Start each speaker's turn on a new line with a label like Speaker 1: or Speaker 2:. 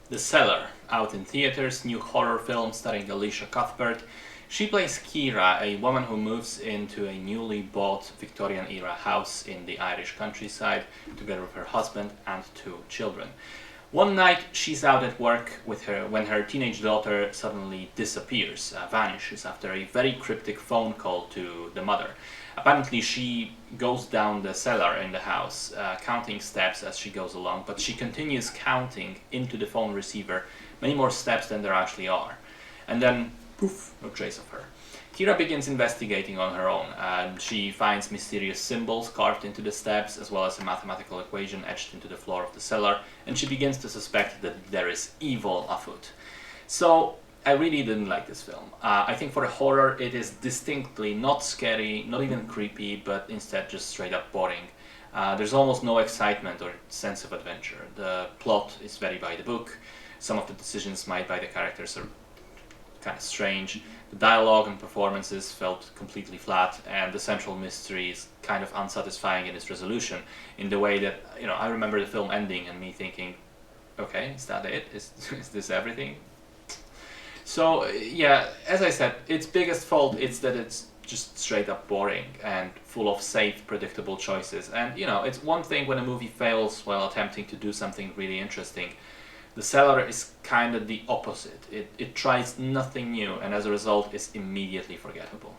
Speaker 1: The Cellar, out in theaters, new horror film starring Alicia Cuthbert. She plays Keira, a woman who moves into a newly bought Victorian-era house in the Irish countryside, together with her husband and two children. One night, she's out at work with her when her teenage daughter suddenly disappears, vanishes after a very cryptic phone call to the mother. Apparently, she goes down the cellar in the house, counting steps as she goes along, but she continues counting into the phone receiver many more steps than there actually are. And then, poof, no trace of her. Keira begins investigating on her own. She finds mysterious symbols carved into the steps, as well as a mathematical equation etched into the floor of the cellar, and she begins to suspect that there is evil afoot. So, I really didn't like this film. I think for a horror, it is distinctly not scary, not even creepy, but instead just straight up boring. There's almost no excitement or sense of adventure. The plot is very by the book. Some of the decisions made by the characters are kind of strange. The dialogue and performances felt completely flat, and the central mystery is kind of unsatisfying in its resolution, in the way that, I remember the film ending and me thinking, okay, is that it? Is this everything? So, yeah, as I said, its biggest fault is that it's just straight up boring and full of safe, predictable choices. And, it's one thing when a movie fails while attempting to do something really interesting. The Cellar is kind of the opposite. It tries nothing new, and as a result is immediately forgettable.